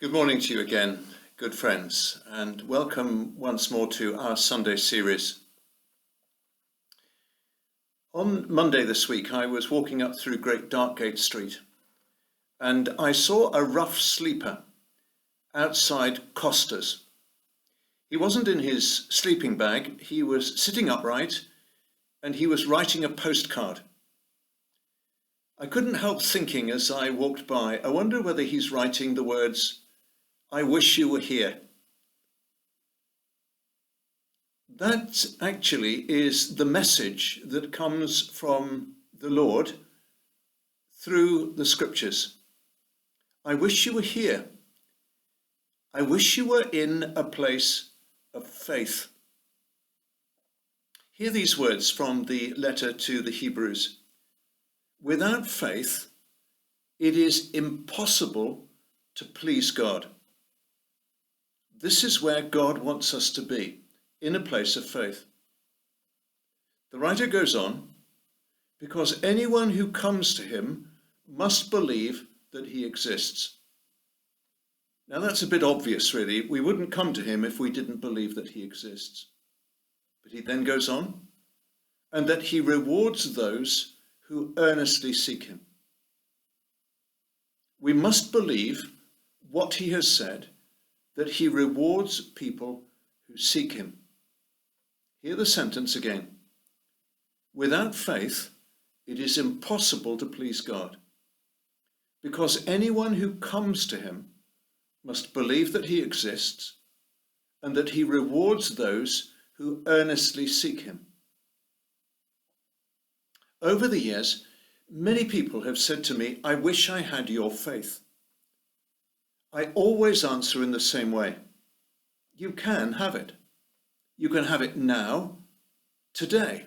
Good morning to you again, good friends, and welcome once more to our Sunday series. On Monday this week, I was walking up through Great Darkgate Street, and I saw a rough sleeper outside Costa's. He wasn't in his sleeping bag, he was sitting upright, and he was writing a postcard. I couldn't help thinking as I walked by, I wonder whether he's writing the words, "I wish you were here." That actually is the message that comes from the Lord through the scriptures. I wish you were here. I wish you were in a place of faith. Hear these words from the letter to the Hebrews. Without faith, it is impossible to please God. This is where God wants us to be, in a place of faith. The writer goes on, because anyone who comes to him must believe that he exists. Now that's a bit obvious, really. We wouldn't come to him if we didn't believe that he exists. But he then goes on, and that he rewards those who earnestly seek him. We must believe what he has said, that he rewards people who seek him. Hear the sentence again. Without faith, it is impossible to please God, because anyone who comes to him must believe that he exists and that he rewards those who earnestly seek him. Over the years, many people have said to me, I wish I had your faith. I always answer in the same way. You can have it. You can have it now, today.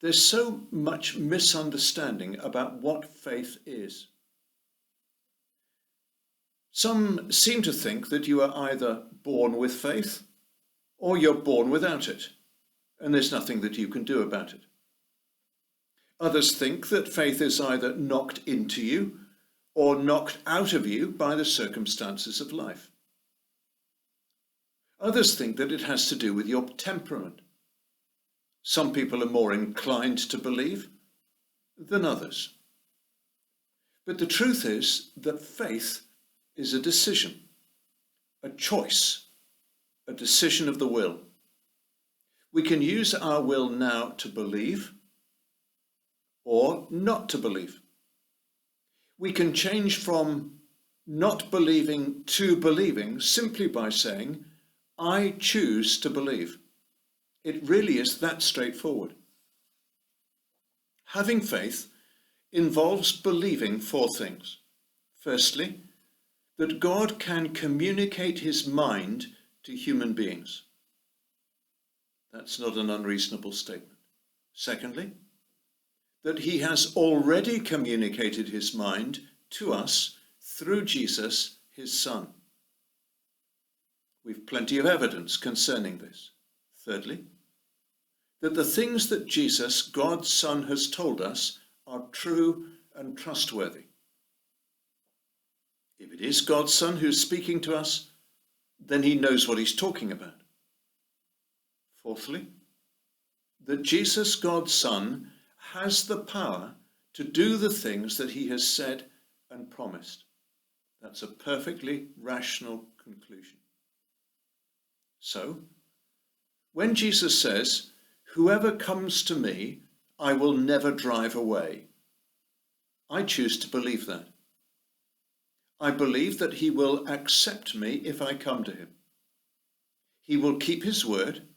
There's so much misunderstanding about what faith is. Some seem to think that you are either born with faith or you're born without it, and there's nothing that you can do about it. Others think that faith is either knocked into you or knocked out of you by the circumstances of life. Others think that it has to do with your temperament. Some people are more inclined to believe than others. But the truth is that faith is a decision, a choice, a decision of the will. We can use our will now to believe or not to believe. We can change from not believing to believing simply by saying, I choose to believe. It really is that straightforward. Having faith involves believing four things. Firstly, that God can communicate his mind to human beings. That's not an unreasonable statement. Secondly, that he has already communicated his mind to us through Jesus, his Son. We've plenty of evidence concerning this. Thirdly, that the things that Jesus, God's Son, has told us are true and trustworthy. If it is God's Son who's speaking to us, then he knows what he's talking about. Fourthly, that Jesus, God's Son, has the power to do the things that he has said and promised. That's a perfectly rational conclusion. So, when Jesus says, whoever comes to me, I will never drive away, I choose to believe that. I believe that he will accept me if I come to him. He will keep his word,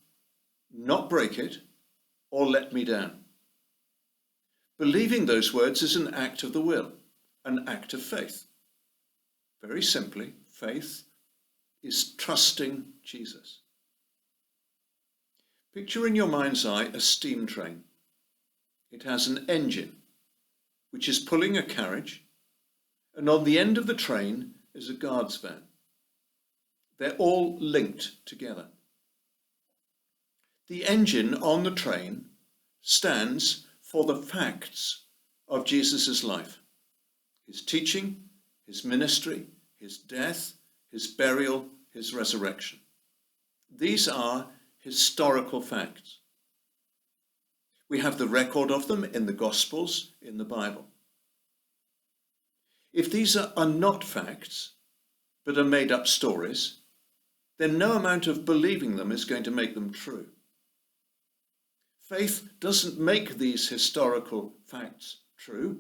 not break it, or let me down. Believing those words is an act of the will, an act of faith. Very simply, faith is trusting Jesus. Picture in your mind's eye a steam train. It has an engine, which is pulling a carriage, and on the end of the train is a guard's van. They're all linked together. The engine on the train stands for the facts of Jesus' life, his teaching, his ministry, his death, his burial, his resurrection. These are historical facts. We have the record of them in the Gospels, in the Bible. If these are not facts, but are made up stories, then no amount of believing them is going to make them true. Faith doesn't make these historical facts true.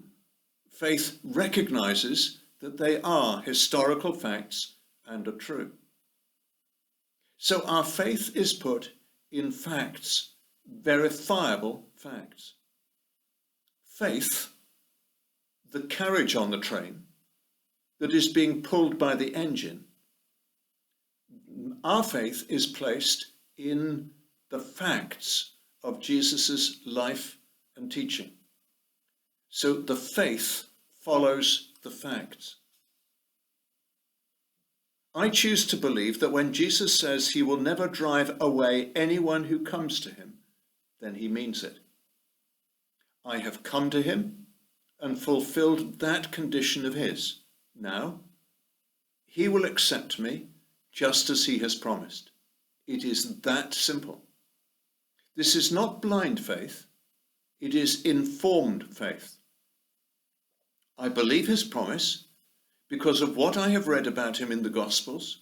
Faith recognizes that they are historical facts and are true. So our faith is put in facts, verifiable facts. Faith, the carriage on the train that is being pulled by the engine, our faith is placed in the facts of Jesus' life and teaching. So the faith follows the facts. I choose to believe that when Jesus says he will never drive away anyone who comes to him, then he means it. I have come to him and fulfilled that condition of his. Now, he will accept me just as he has promised. It is that simple. This is not blind faith. It is informed faith. I believe his promise because of what I have read about him in the Gospels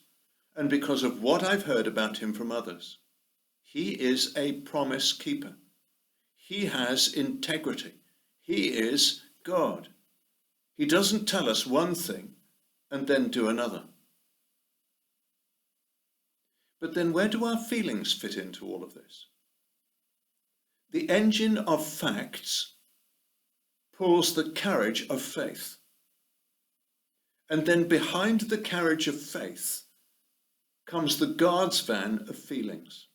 and because of what I've heard about him from others. He is a promise keeper. He has integrity. He is God. He doesn't tell us one thing and then do another. But then where do our feelings fit into all of this? The engine of facts pulls the carriage of faith. And then behind the carriage of faith comes the guard's van of feelings.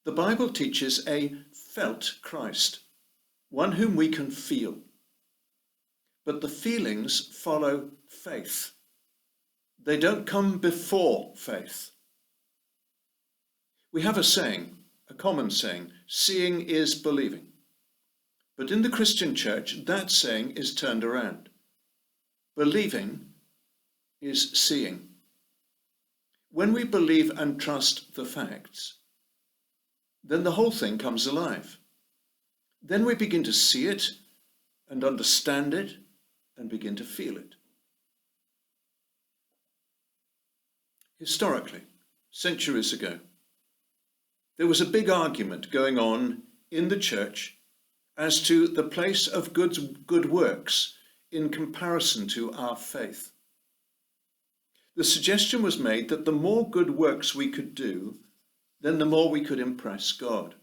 The Bible teaches a felt Christ, one whom we can feel. But the feelings follow faith. They don't come before faith. We have a saying, a common saying, seeing is believing. But in the Christian church, that saying is turned around. Believing is seeing. When we believe and trust the facts, then the whole thing comes alive. Then we begin to see it and understand it and begin to feel it. Historically, centuries ago, there was a big argument going on in the church as to the place of good works in comparison to our faith. The suggestion was made that the more good works we could do, then the more we could impress God.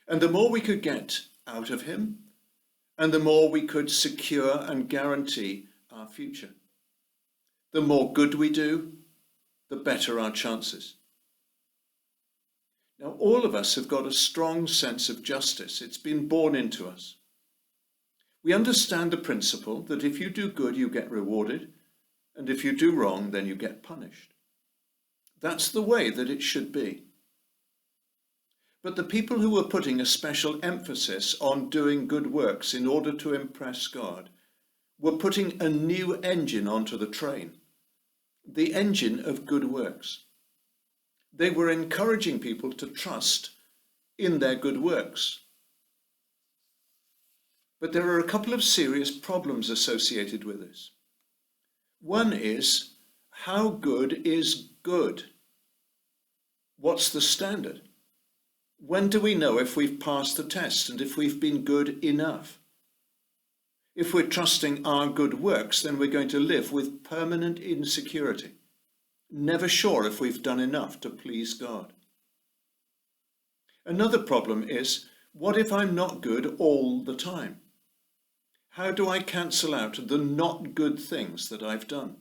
And the more we could get out of him, and the more we could secure and guarantee our future. The more good we do, the better our chances. Now, all of us have got a strong sense of justice. It's been born into us. We understand the principle that if you do good, you get rewarded, and if you do wrong, then you get punished. That's the way that it should be. But the people who were putting a special emphasis on doing good works in order to impress God were putting a new engine onto the train, the engine of good works. They were encouraging people to trust in their good works. But there are a couple of serious problems associated with this. One is, how good is good? What's the standard? When do we know if we've passed the test and if we've been good enough? If we're trusting our good works, then we're going to live with permanent insecurity, never sure if we've done enough to please God. Another problem is, what if I'm not good all the time? How do I cancel out the not good things that I've done?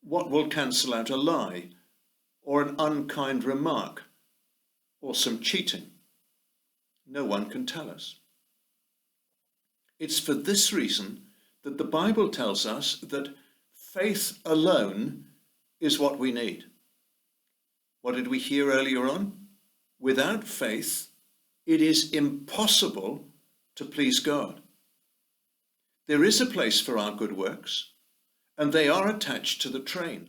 What will cancel out a lie or an unkind remark or some cheating? No one can tell us. It's for this reason that the Bible tells us that faith alone is what we need. What did we hear earlier on? Without faith, it is impossible to please God. There is a place for our good works, and they are attached to the train,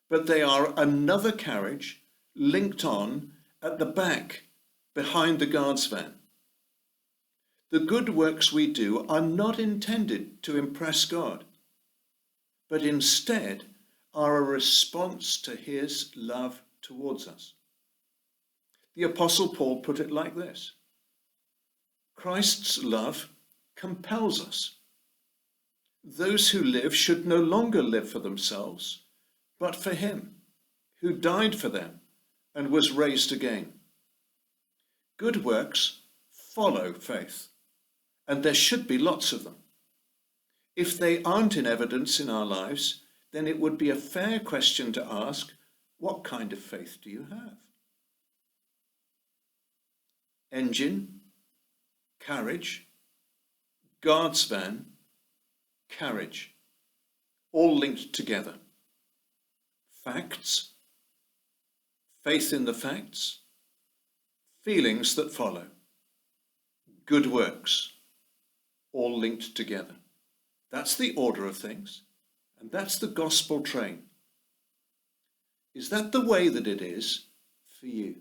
but they are another carriage linked on at the back behind the guard's van. The good works we do are not intended to impress God, but instead are a response to his love towards us. The Apostle Paul put it like this: Christ's love compels us. Those who live should no longer live for themselves, but for him who died for them and was raised again. Good works follow faith, and there should be lots of them. If they aren't in evidence in our lives, then it would be a fair question to ask, what kind of faith do you have? Engine, carriage, guard's van, carriage, all linked together. Facts, faith in the facts, feelings that follow. Good works, all linked together. That's the order of things, and that's the gospel train. Is that the way that it is for you?